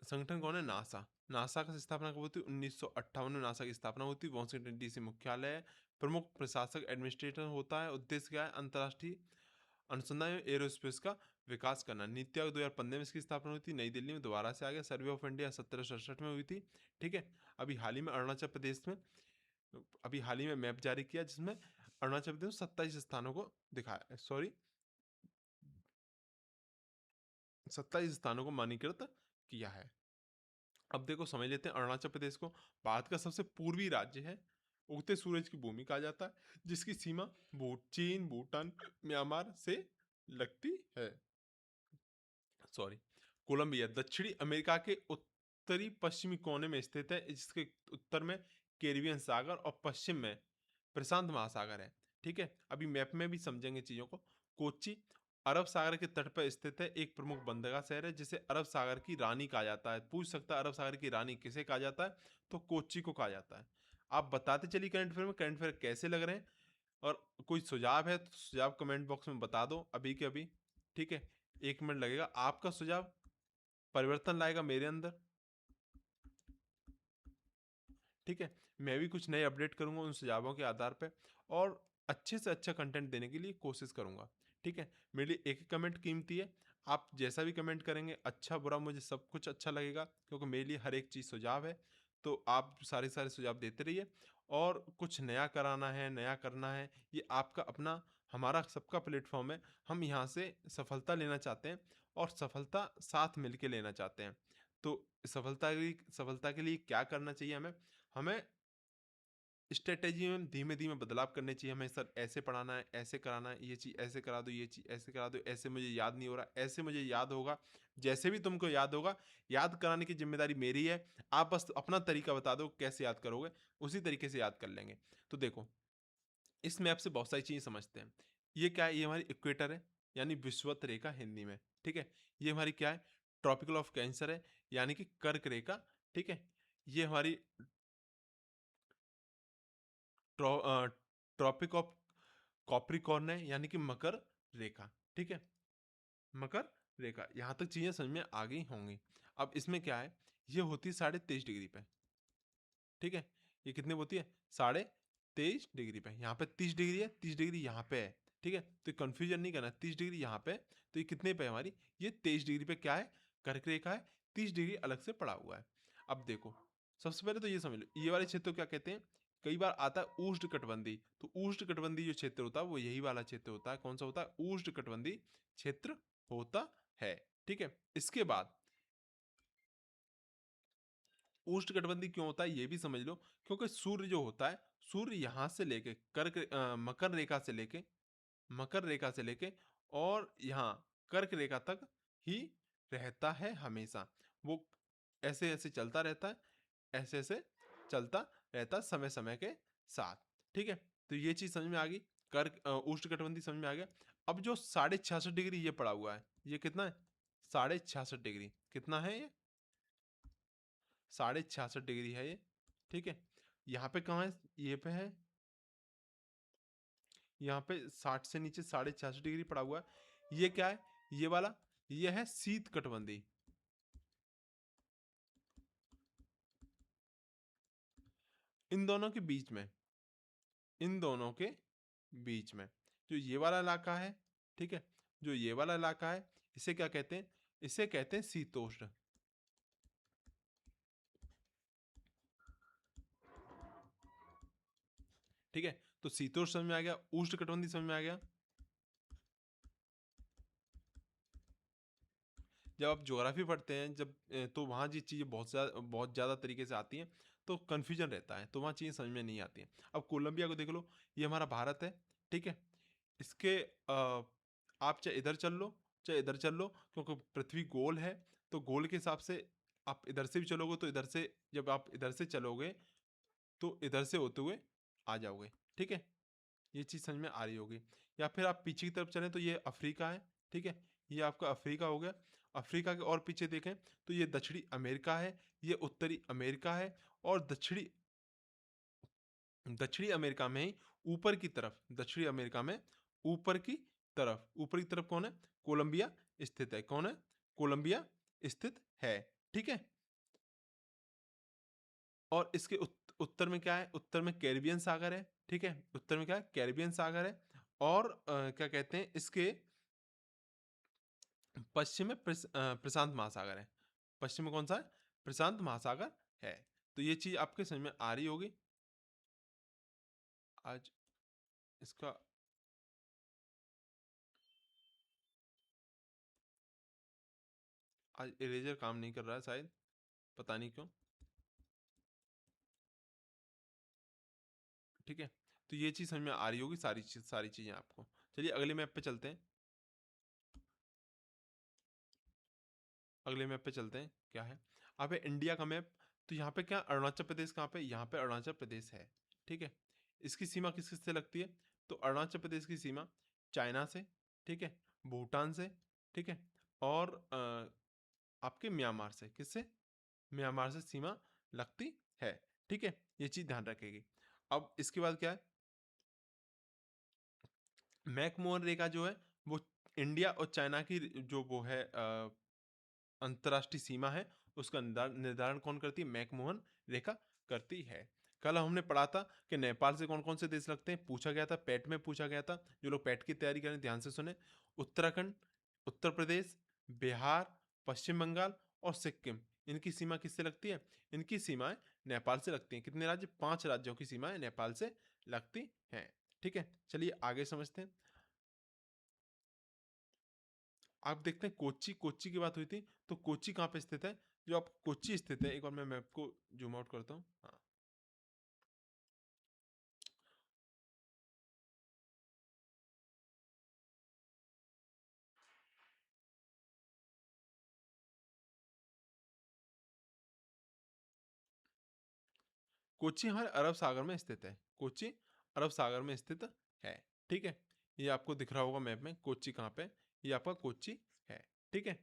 Speaker 1: संगठन कौन है? नासा। नासा का स्थापना कब हुई थी? 1958 में नासा की स्थापना हुई थी। वॉशिंगटन DC मुख्यालय है। प्रमुख प्रशासक एडमिनिस्ट्रेटर होता है। उद्देश्य क्या है? अंतर्राष्ट्रीय अनुसंधान एवं एरोस्पेस का विकास करना। नीति आयोग 2015 में इसकी स्थापना हुई थी। नई दिल्ली में दोबारा से आ गया। सर्वे ऑफ इंडिया 1767 में हुई थी। ठीक है, अभी हाल ही में अरुणाचल प्रदेश में अभी हाल ही में मैप जारी किया, जिसमें अरुणाचल प्रदेश 27 स्थानों को दिखाया, सॉरी 27 स्थानों को मानकीकृत किया है। अब देखो समझ लेते हैं अरुणाचल प्रदेश को। भारत का सबसे पूर्वी राज्य है उगते सूरज की भूमि कहा जाता है, जिसकी सीमा चीन, भूटान, म्यांमार से लगती है। सॉरी। कोलंबिया दक्षिणी अमेरिका के उत्तरी पश्चिमी कोने में स्थित है, जिसके उत्तर में कैरिबियन सागर और पश्चिम में प्रशांत महासागर है। ठीक है, अभी मैप में भी समझेंगे चीज़ों को। कोच्चि अरब सागर के तट पर स्थित है, एक प्रमुख बंदरगाह शहर है, जिसे अरब सागर की रानी कहा जाता है। पूछ सकता है अरब सागर की रानी किसे कहा जाता है, तो कोच्चि को कहा जाता है। आप बताते चलिए करंट अफेयर में करंट अफेयर कैसे लग रहे हैं, और कोई सुझाव है तो सुझाव कमेंट बॉक्स में बता दो अभी के अभी। ठीक है, 1 मिनट लगेगा, आपका सुझाव परिवर्तन लाएगा मेरे अंदर। ठीक है, मैं भी कुछ नए अपडेट करूंगा उन सुझावों के आधार पर, और अच्छे से अच्छा कंटेंट देने के लिए कोशिश करूंगा। ठीक है, मेरे लिए एक कमेंट कीमती है। आप जैसा भी कमेंट करेंगे, अच्छा बुरा, मुझे सब कुछ अच्छा लगेगा, क्योंकि मेरे लिए हर एक चीज़ सुझाव है। तो आप सारे सारे सुझाव देते रहिए, और कुछ नया कराना है, नया करना है, ये आपका अपना, हमारा सबका प्लेटफॉर्म है। हम यहाँ से सफलता लेना चाहते हैं, और सफलता साथ मिलके लेना चाहते हैं। तो सफलता के लिए क्या करना चाहिए हमें? हमें स्ट्रेटेजी में धीमे धीमे बदलाव करने चाहिए। हमें सर ऐसे पढ़ाना है, ऐसे कराना है, ये चीज़ ऐसे करा दो, ये चीज़ ऐसे करा दो, ऐसे मुझे याद नहीं हो रहा, ऐसे मुझे याद होगा। जैसे भी तुमको याद होगा, याद कराने की जिम्मेदारी मेरी है। आप बस अपना तरीका बता दो कैसे याद करोगे, उसी तरीके से याद कर लेंगे। तो देखो, इस मैप से बहुत सारी चीज़ें समझते हैं। ये क्या है? ये हमारी इक्वेटर है, यानी विषुवत रेखा हिंदी में। ठीक है, ये हमारी क्या है? ट्रॉपिकल ऑफ कैंसर है, यानी कि कर्क रेखा। ठीक है, ये हमारी ट्रॉपिक ऑफ कॉप्रिकॉर्न है, यानी कि मकर रेखा। ठीक है, मकर रेखा, यहाँ तक चीज़ें समझ में आ गई होंगी। अब इसमें क्या है? ये होती है 23.5 डिग्री पे। ठीक है, ये कितने पे होती है? 23.5 डिग्री पे। यहाँ पे 30 डिग्री है, 30 डिग्री यहाँ पे है। ठीक है, तो कंफ्यूजन नहीं करना, 30 डिग्री यहाँ पे, तो ये कितने पे है हमारी? ये 23 डिग्री पे क्या है? कर्क रेखा है। 30 डिग्री अलग से पड़ा हुआ है। अब देखो, सबसे पहले तो ये समझ लो, ये वाले क्षेत्र को क्या कहते हैं? कई बार आता है उष्ण कटिबंधी। तो उष्ण कटिबंधी जो क्षेत्र होता है वो यही वाला क्षेत्र होता है। कौन सा होता है? उष्ण कटिबंधी क्षेत्र होता है। ठीक है, इसके बाद उष्णकटिबंधीय क्यों होता है ये भी समझ लो, क्योंकि सूर्य जो होता है, सूर्य यहाँ से लेके मकर रेखा से लेके और यहाँ कर्क रेखा तक ही रहता है हमेशा। वो ऐसे ऐसे चलता रहता है, ऐसे ऐसे चलता रहता है समय समय के साथ। ठीक है, तो ये चीज़ समझ में आ गई। उष्णकटिबंधीय समझ में आ गया। अब जो 66.5 डिग्री ये पड़ा हुआ है, ये कितना है? 66.5 डिग्री। कितना है ये? 66.5 डिग्री है ये। ठीक है, यहाँ पे कहाँ है? ये पे है, यहाँ पे 60 से नीचे 66.5 डिग्री पड़ा हुआ है। ये क्या है? ये वाला, ये है शीत कटबंधी। इन दोनों के बीच में, इन दोनों के बीच में जो ये वाला इलाका है, ठीक है, जो ये वाला इलाका है, इसे क्या कहते हैं? इसे कहते हैं शीतोष्ण। ठीक है, तो शीतोष्ण समझ में आ गया, उष्ण कटिबंधीय समझ में आ गया। जब आप ज्योग्राफी पढ़ते हैं, तो वहाँ जी चीज़ें बहुत ज़्यादा तरीके से आती हैं, तो कन्फ्यूजन रहता है, तो वहाँ चीज़ें समझ में नहीं आती हैं। अब कोलंबिया को देख लो, ये हमारा भारत है। ठीक है, इसके आप चाहे इधर चल लो, चाहे इधर चल लो, क्योंकि पृथ्वी गोल है, तो गोल के हिसाब से आप इधर से भी चलोगे, तो इधर से जब आप इधर से चलोगे तो इधर से होते हुए आ जाओगे। ठीक है, ये चीज़ समझ में आ रही होगी। या फिर आप पीछे की तरफ चलें तो ये अफ्रीका है। ठीक है, ये आपका अफ्रीका हो गया। अफ्रीका के और पीछे देखें तो ये दक्षिणी अमेरिका है, ये उत्तरी अमेरिका है, और दक्षिणी दक्षिणी अमेरिका में ही ऊपर की तरफ, दक्षिणी अमेरिका में ऊपर की तरफ कौन है? कोलंबिया स्थित है। कौन है? कोलंबिया स्थित है। ठीक है, और इसके उत्तर में क्या है? उत्तर में कैरिबियन सागर है। ठीक है, उत्तर में क्या है? कैरिबियन सागर है। और क्या कहते हैं इसके पश्चिम में प्रशांत महासागर है। पश्चिम में कौन सा है? प्रशांत महासागर है। तो ये चीज़ आपके समझ में आ रही होगी। आज इसका आज इरेजर काम नहीं कर रहा है शायद, पता नहीं क्यों। ठीक है, तो ये चीज़ समझ में आ रही होगी, सारी चीज़ें आपको। चलिए अगले मैप पे चलते हैं। अगले मैप पे चलते हैं, क्या है? अब है इंडिया का मैप। तो यहाँ पे क्या, अरुणाचल प्रदेश कहाँ पे? यहाँ पे अरुणाचल प्रदेश है। ठीक है, इसकी सीमा किस किस से लगती है? तो अरुणाचल प्रदेश की सीमा चाइना से, ठीक है, भूटान से, ठीक है, और आपके म्यांमार से। किससे? म्यांमार से सीमा लगती है। ठीक है, ये चीज़ ध्यान रखेगी। अब इसके बाद क्या है, मैकमोहन रेखा जो है वो इंडिया और चाइना की जो वो है अंतर्राष्ट्रीय सीमा है, उसका निर्धारण कौन करती है? मैकमोहन रेखा करती है। कल हमने पढ़ा था कि नेपाल से कौन कौन से देश लगते हैं, पूछा गया था, पैट में पूछा गया था। जो लोग पैट की तैयारी करें ध्यान से सुने। उत्तराखंड, उत्तर प्रदेश, बिहार, पश्चिम बंगाल और सिक्किम, इनकी सीमा किससे लगती है? इनकी सीमाएं नेपाल से लगती हैं। कितने राज्य? 5 राज्यों की सीमाएं नेपाल से लगती हैं। ठीक है, चलिए आगे समझते हैं। आप देखते हैं कोच्चि, कोच्चि की बात हुई थी, तो कोच्चि कहाँ पे स्थित है? जो आप कोच्चि स्थित है, एक बार मैं मैप को जूम आउट करता हूँ। हाँ, कोच्चि हमारे अरब सागर में स्थित है। कोच्चि अरब सागर में स्थित है। ठीक है, ये आपको दिख रहा होगा मैप में, कोच्चि कहाँ पे? ये आपका कोच्चि है। ठीक है,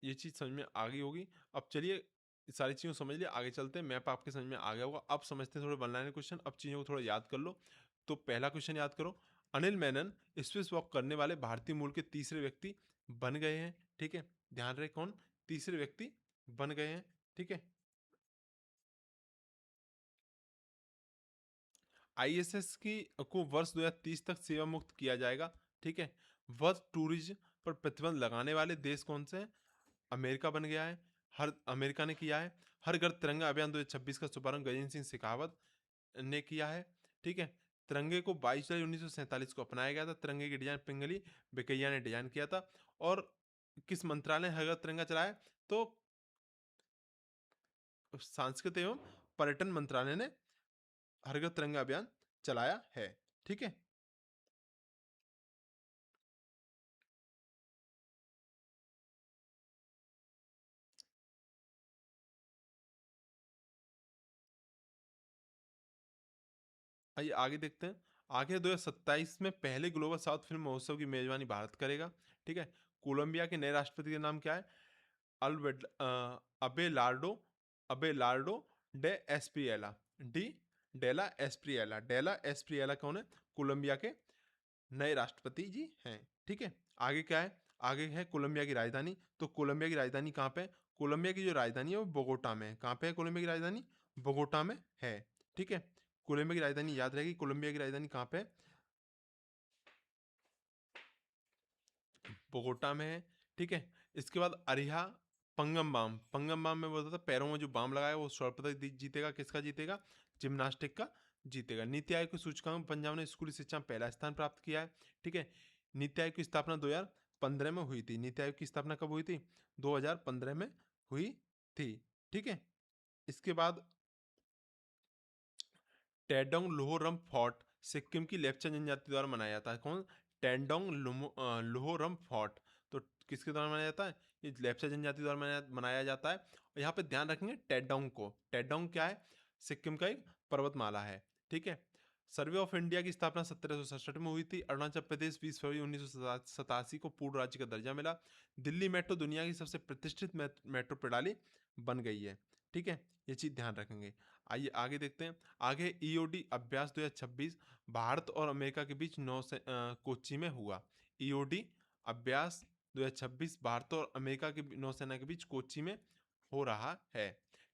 Speaker 1: ये चीज़ समझ में आ गई होगी। अब चलिए सारी चीज़ों को समझ लिया, आगे चलते हैं। मैप आपके समझ में आ गया होगा। अब समझते हैं थोड़े वन लाइनर क्वेश्चन। अब चीज़ों को थोड़ा याद कर लो। तो पहला क्वेश्चन याद करो, अनिल मेनन स्पेस वॉक करने वाले भारतीय मूल के तीसरे व्यक्ति बन गए हैं। ठीक है, ध्यान रहे कौन? तीसरे व्यक्ति बन गए हैं। ठीक है, आईएसएस की को वर्ष 2030 तक सेवा मुक्त किया जाएगा। ठीक है, वर्ल्ड टूरिज्म पर प्रतिबंध लगाने वाले देश कौन से हैं? अमेरिका बन गया है। हर अमेरिका ने किया है। हर घर तिरंगा अभियान 2026 का शुभारंभ गजेंद्र सिंह शेखावत ने किया है। ठीक है, तिरंगे को 22 जुलाई 1947 को अपनाया गया था। तिरंगे की डिजाइन पिंगली बिकैया ने डिजाइन किया था। और किस मंत्रालय ने हर घर तिरंगा चलाया? तो सांस्कृतिक एवं पर्यटन मंत्रालय ने हर घर तिरंगा अभियान चलाया है। ठीक है, आइए आगे देखते हैं। आगे 2027 में पहले ग्लोबल साउथ फिल्म महोत्सव की मेजबानी भारत करेगा। ठीक है, कोलंबिया के नए राष्ट्रपति का नाम क्या है? अल्बेड अबेलार्डो अबेलार्डो डे एस्प्रिएला डी डेला एस्प्रिएला। डेला एस्प्रिएला कौन है? कोलंबिया के नए राष्ट्रपति जी हैं। ठीक है, आगे क्या है? आगे है कोलंबिया की राजधानी। तो कोलंबिया की राजधानी कहाँ पे है? कोलंबिया की जो राजधानी है वो बोगोटा में है। कहाँ पे है कोलंबिया की राजधानी? बोगोटा में है। ठीक है, कोलंबिया की राजधानी याद रहेगी। कोलंबिया की राजधानी कहाँ पे है? बोगोटा में है। ठीक है, इसके बाद अरिहा पंगम बाम। पंगम बाम में बोलता था पैरों में जो बाम लगाया वो स्वर्ण पदक जीतेगा। किसका जीतेगा? जिम्नास्टिक का जीतेगा। नीति आयोग की सूचकांक में पंजाब ने स्कूली शिक्षा में पहला स्थान प्राप्त किया है। ठीक है, नीति आयोग की स्थापना 2015 में हुई थी। नीति आयोग की स्थापना कब हुई थी? 2015 में हुई थी। ठीक है, इसके बाद टेडोंग लोहोरम फोर्ट सिक्किम की लेप्चा जनजाति द्वारा मनाया जाता है। कौन? टेंडोंग लोहोरम फोर्ट। तो किसके द्वारा मनाया जाता है? ये लेप्चा जनजाति द्वारा मनाया जाता है। और यहाँ पे ध्यान रखेंगे टेडोंग को। टेडोंग क्या है? सिक्किम का एक पर्वतमाला है। ठीक है, सर्वे ऑफ इंडिया की स्थापना 1767 में हुई थी। अरुणाचल प्रदेश 20 फरवरी 1987 को पूर्ण राज्य का दर्जा मिला। दिल्ली मेट्रो दुनिया की सबसे प्रतिष्ठित मेट्रो प्रणाली बन गई है। ठीक है, ये चीज़ ध्यान रखेंगे। आइए आगे देखते हैं। आगे ईओडी अभ्यास 2026 भारत और अमेरिका के बीच कोच्चि में हुआ। ईओडी अभ्यास 2026 भारत और अमेरिका की नौसेना के बीच कोच्चि में हो रहा है।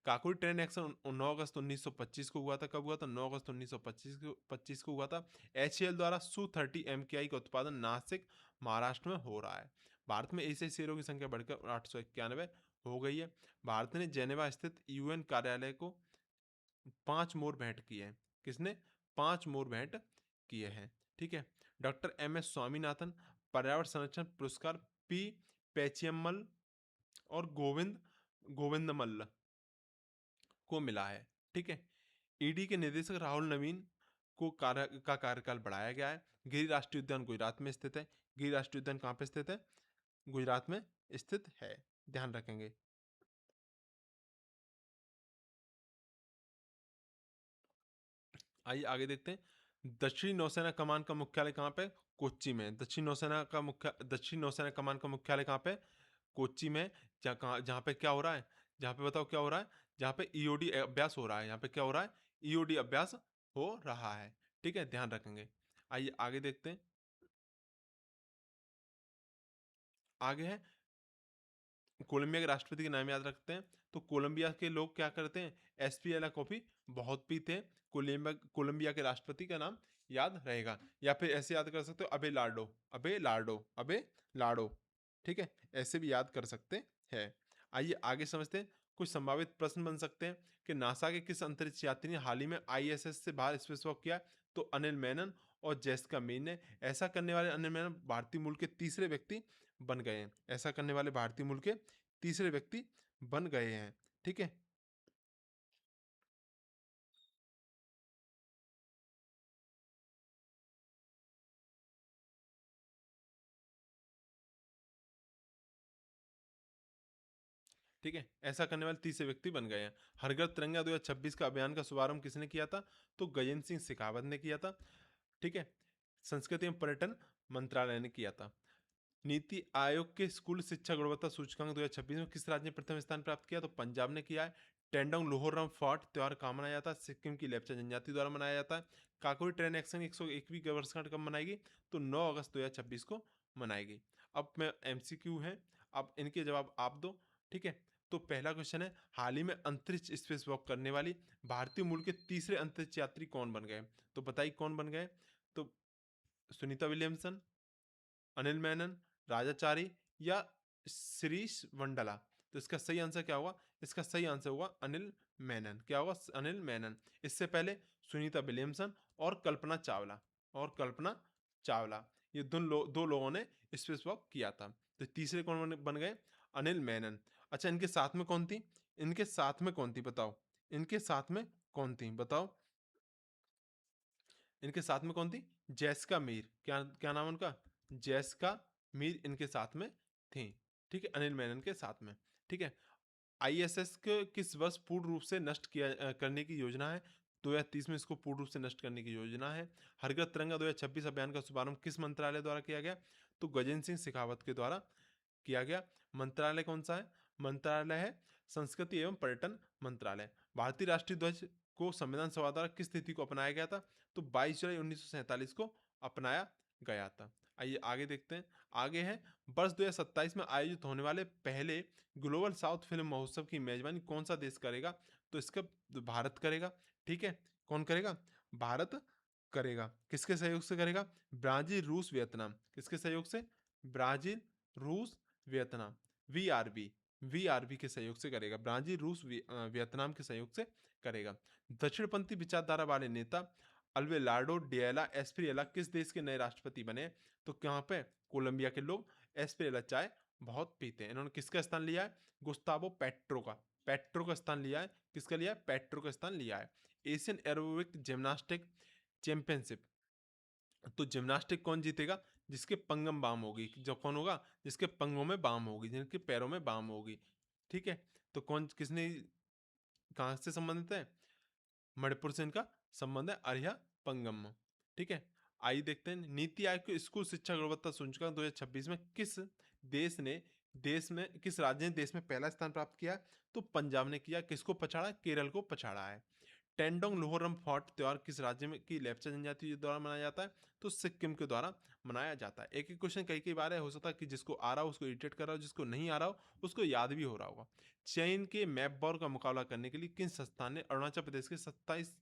Speaker 1: काकोरी ट्रेन एक्शन 9 अगस्त 1925 को हुआ था। कब हुआ था? 9 अगस्त 1925 को हुआ था। एचएएल द्वारा Su-30 MKI का उत्पादन नासिक महाराष्ट्र में हो रहा है। भारत में ऐसे शेयरों की संख्या बढ़कर 891 हो गई है। भारत ने जेनेवा स्थित यूएन कार्यालय को 5 मोर भेंट किए हैं। किसने? 5 मोर भेंट किए हैं। ठीक है, डॉक्टर एम एस स्वामीनाथन पर्यावरण संरक्षण पुरस्कार पी पैचियम्मल और गोविंद गोविंदमल्ल को मिला है। ठीक है, ईडी के निदेशक राहुल नवीन को कार्यकाल बढ़ाया गया है। गिरी राष्ट्रीय उद्यान गुजरात में स्थित है। गिरी राष्ट्रीय उद्यान कहाँ पे स्थित है? गुजरात में स्थित है, ध्यान रखेंगे। आइए आगे देखते हैं। दक्षिणी नौसेना कमान का मुख्यालय कहाँ पे? कोच्चि में। दक्षिणी नौसेना कमान का मुख्यालय कहाँ पे? कोच्चि में। जहाँ पे क्या हो रहा है? जहाँ पे बताओ क्या हो रहा है? जहाँ पे ईओडी अभ्यास हो रहा है। यहाँ पे क्या हो रहा है? ईओडी अभ्यास हो रहा है। ठीक है, ध्यान रखेंगे। आइए आगे देखते हैं। आगे है कोलंबिया के राष्ट्रपति के नाम याद रखते हैं। तो कोलंबिया के लोग क्या करते हैं? एस्प्रिएला कॉफी बहुत पीते हैं। कोलंबिया के राष्ट्रपति का नाम याद रहेगा। या फिर ऐसे याद कर सकते हो, अबे लाडो। ठीक है, ऐसे भी याद कर सकते हैं। आइए आगे समझते हैं। कुछ संभावित प्रश्न बन सकते हैं कि नासा के किस अंतरिक्ष यात्री ने हाल ही में आईएसएस से बाहर स्पेसवॉक किया? तो अनिल मेनन और जेसिका मीर ने। ऐसा करने वाले अनिल मेनन भारतीय मूल के तीसरे व्यक्ति बन गए हैं। ऐसा करने वाले भारतीय मूल के तीसरे व्यक्ति बन गए हैं। ठीक है, ठीक है, ऐसा करने वाले तीसरे व्यक्ति बन गए हैं। हर घर तिरंगा 2026 का अभियान का शुभारंभ किसने किया था? तो गजेंद्र सिंह शेखावत ने किया था। ठीक है, संस्कृति एवं पर्यटन मंत्रालय ने किया था। नीति आयोग के स्कूल शिक्षा गुणवत्ता सूचकांक 2026 में किस राज्य ने प्रथम स्थान प्राप्त किया? तो पंजाब ने किया है। टेंडोंग लोहोरम फोर्ट त्योहार कहाँ मनाया जाता है? सिक्किम की लेप्चा जनजाति द्वारा मनाया जाता है। काकोरी ट्रेन एक्शन 101वीं वर्षगांठ कब मनाएगी? तो 9 अगस्त 2026 को मनाएगी। अब मैं एमसीक्यू है, अब इनके जवाब आप दो। ठीक है, तो पहला क्वेश्चन है, हाल ही में अंतरिक्ष स्पेस वॉक करने वाली भारतीय मूल के तीसरे अंतरिक्ष यात्री कौन बन गए? तो बताइए कौन बन गए? तो सुनीता विलियमसन, अनिल मेनन, राजाचारी या श्रीश वंडला। तो इसका सही आंसर क्या होगा? इसका सही आंसर होगा अनिल मेनन। क्या होगा? अनिल मेनन। इससे पहले सुनीता विलियमसन और कल्पना चावला ये दो लोगों ने स्पेस वॉक किया था। तो तीसरे कौन बन गए? अनिल मेनन। अच्छा, इनके साथ में कौन थी? इनके साथ में कौन थी बताओ? इनके साथ में कौन थी बताओ? इनके साथ में कौन थी? जेसिका मीर। क्या क्या नाम उनका? जेसिका मीर इनके साथ में थी। ठीक है, अनिल मेनन के साथ में। ठीक है, आईएसएस के किस वर्ष पूर्ण रूप से नष्ट करने की योजना है? 2030 में इसको पूर्ण रूप से नष्ट करने की योजना है। हर घर तिरंगा 2026 अभियान का शुभारंभ किस मंत्रालय द्वारा किया गया? तो गजेंद्र सिंह शेखावत के द्वारा किया गया। मंत्रालय कौन सा है? मंत्रालय है संस्कृति एवं पर्यटन मंत्रालय। भारतीय राष्ट्रीय ध्वज को संविधान सभा द्वारा किस तिथि को अपनाया गया था? तो 22 जुलाई 1947 को अपनाया गया था। आइए आगे देखते हैं। आगे है, वर्ष 2027 में आयोजित होने वाले पहले ग्लोबल साउथ फिल्म महोत्सव की मेजबानी कौन सा देश करेगा? तो इसका भारत करेगा। ठीक है, कौन करेगा? भारत करेगा। किसके सहयोग से करेगा? ब्राजील, रूस, वियतनाम। किसके सहयोग से? ब्राजील, रूस, वियतनाम। वीआरबी, वीआरबी के सहयोग से करेगा। ब्राजील, रूस, वियतनाम के सहयोग से करेगा। दक्षिणपंथी विचारधारा वाले नेता अल्वेलार्डो डिएला एस्प्रिएला किस देश के नए राष्ट्रपति बने? तो यहाँ पे कोलंबिया के लोग एस्प्रिएला चाय बहुत पीते हैं। इन्होंने किसका स्थान लिया है? गुस्तावो पेट्रो का स्थान लिया है। किसका लिया है? पेट्रो का स्थान लिया है। एशियन एरोबिक जिम्नास्टिक चैंपियनशिप, तो जिम्नास्टिक कौन जीतेगा? जिसके पंगम बाम होगी। जो कौन होगा? जिसके पंगों में बाम होगी, जिनके पैरों में बाम होगी। ठीक है, तो कौन किसने कहाँ से संबंधित है? मणिपुर से इनका संबंध है, अरिया पंगम। ठीक है, आइए देखते हैं। नीति आयोग के स्कूल शिक्षा गुणवत्ता सूचकांक 2026 में किस राज्य ने देश में पहला स्थान प्राप्त किया? तो पंजाब ने किया। किसको पछाड़ा? केरल को पछाड़ा है। टेंडोंग लोहोरम फोर्ट त्योहार किस राज्य में की लेप्चा जनजाति द्वारा मनाया जाता है? तो सिक्किम के द्वारा मनाया जाता है। एक एक क्वेश्चन कई कई बार है, हो सकता है कि जिसको आ रहा हो उसको इरिटेट कर रहा हो, जिसको नहीं आ रहा हो उसको याद भी हो रहा होगा। चीन के मैपबॉर का मुकाबला करने के लिए किन संस्थान ने अरुणाचल प्रदेश के 27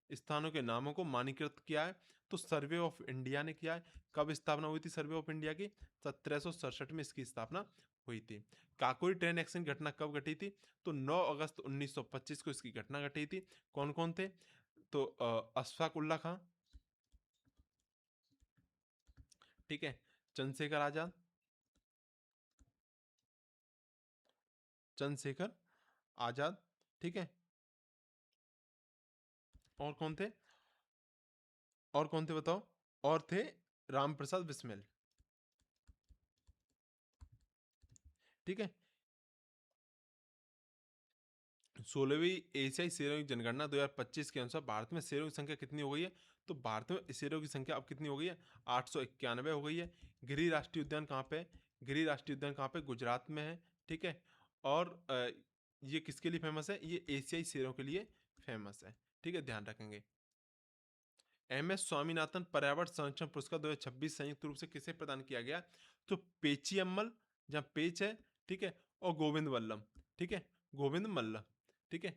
Speaker 1: स्थानों के नामों को मानकीकृत किया है? तो सर्वे ऑफ इंडिया ने किया है। कब स्थापना हुई थी सर्वे ऑफ इंडिया की? 1767 में इसकी स्थापना हुई थी। काकोरी ट्रेन एक्सीडेंट घटना कब घटी थी? तो 9 अगस्त 1925 को इसकी घटना घटी थी। कौन कौन थे? तो अशफाक उल्ला खां। ठीक है, चंद्रशेखर आजाद, चंद्रशेखर आजाद। ठीक है, और कौन थे? और कौन थे बताओ? और थे राम प्रसाद बिस्मिल। ठीक है। 16वीं एशियाई शेरों की जनगणना 2025 के अनुसार भारत में शेरों की संख्या कितनी हो गई है? तो भारत में शेरों की संख्या अब कितनी हो गई है? 891 हो गई है। गिरी राष्ट्रीय उद्यान कहाँ पे है? गिरी राष्ट्रीय उद्यान कहाँ पे? गुजरात में है। ठीक है। और ये किसके लिए फेमस है? ये एशियाई शेरों के लिए फेमस है। ठीक है, ध्यान रखेंगे। एम एस स्वामीनाथन पर्यावरण संरक्षण पुरस्कार 2026 संयुक्त रूप से किसे प्रदान किया गया? तो पेचियम्मल, जहाँ पेच है, ठीक है, और गोविंद वल्लभ, ठीक है, गोविंद मल्ल, ठीक है,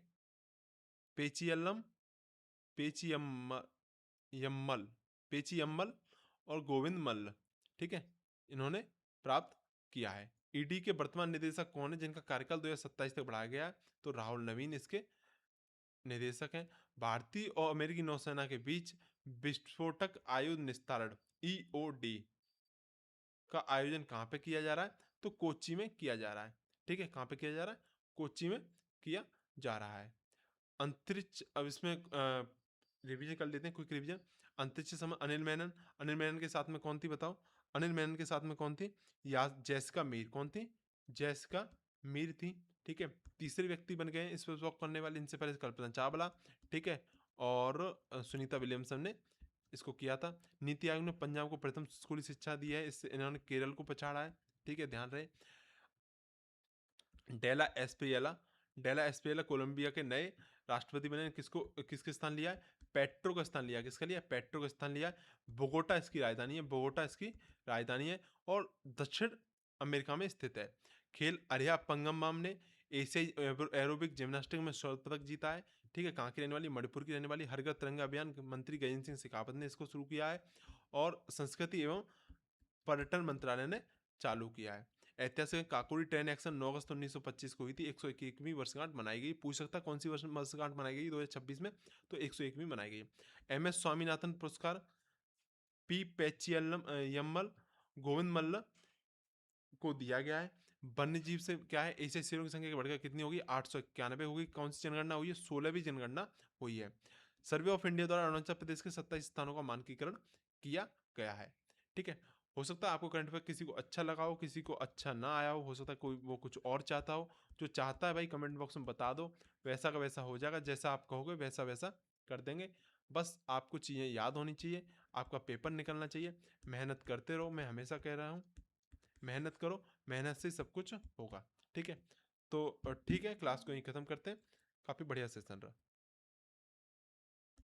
Speaker 1: पेचियल्लम, पेचियम्म यम्मल, पेचियम्मल और गोविंद मल्ल, ठीक है, इन्होंने प्राप्त किया है। ईडी के वर्तमान निदेशक कौन है जिनका कार्यकाल 2027 तक बढ़ाया गया है? तो राहुल नवीन इसके निदेशक हैं। भारतीय और अमेरिकी नौसेना के बीच विस्फोटक आयुध निस्तारण ईओडी का आयोजन कहाँ पे किया जा रहा है? तो कोच्चि में किया जा रहा है। ठीक है, कहाँ पे किया जा रहा है? कोच्चि में किया जा रहा है। अंतरिक्ष, अब इसमें रिवीजन कर लेते हैं, क्विक रिवीजन। अंतरिक्ष समय अनिल मेनन, अनिल मेनन के साथ में कौन थी बताओ? अनिल मेनन के साथ में कौन थी? या जैसिका मीर, कौन थी? जैसिका मीर थी। ठीक है, तीसरे व्यक्ति बन गए इस वॉक करने वाले, इनसे पहले कल्पना चावला, ठीक है, और सुनीता विलियमसन ने इसको किया था। नीति आयोग ने पंजाब को प्रथम स्कूली शिक्षा दी है, इससे इन्होंने केरल को पछाड़ा है। ठीक है, ध्यान रहे। डेला एस्प्रियला, डेला एस्प्रियला कोलंबिया के नए राष्ट्रपति बने। किसको, किसके स्थान लिया है? पेट्रो का स्थान लिया। किसका लिया? पेट्रो का स्थान लिया। बोगोटा इसकी राजधानी है, बोगोटा इसकी राजधानी है और दक्षिण अमेरिका में स्थित है। खेल अरिया पंगम्बाम ने एशियाई एरोबिक जिम्नास्टिक में स्वर्ण पदक जीता है। ठीक है, कहाँ की रहने वाली? मणिपुर की रहने वाली। हरघर तिरंगा अभियान मंत्री गजेंद्र सिंह शेखावत ने इसको शुरू किया है और संस्कृति एवं पर्यटन मंत्रालय ने चालू किया है। ऐतिहासिक काकोरी ट्रेन एक्शन 9 अगस्त 1925 को हुई थी। 101वीं वर्षगांठ मनाई गई। पूछ सकता कौन सी वर्षगांठ मनाई गई 2026 में? तो 101वीं मनाई गई। एम एस स्वामीनाथन पुरस्कार पी पेचियल्लम यम्मल गोविंद मल्ल को दिया गया है। वन्य जीव से क्या है? एशियाई शेरों की संख्या बढ़कर कितनी होगी? 891 होगी। कौन सी जनगणना हुई है? 16वीं जनगणना हुई है। सर्वे ऑफ इंडिया द्वारा अरुणाचल प्रदेश के 27 स्थानों का मानकीकरण किया गया है। ठीक है, हो सकता है आपको करंट अफेयर किसी को अच्छा लगा हो, किसी को अच्छा ना आया हो सकता है कोई वो कुछ और चाहता हो। जो चाहता है भाई कमेंट बॉक्स में बता दो, वैसा का वैसा हो जाएगा, जैसा आप कहोगे वैसा वैसा कर देंगे। बस आपको चीज़ें याद होनी चाहिए, आपका पेपर निकलना चाहिए। मेहनत करते रहो, मैं हमेशा कह रहा हूँ मेहनत करो, मेहनत से सब कुछ होगा। ठीक है, तो ठीक है, क्लास को यहीं ख़त्म करते हैं। काफ़ी बढ़िया सेशन रहा।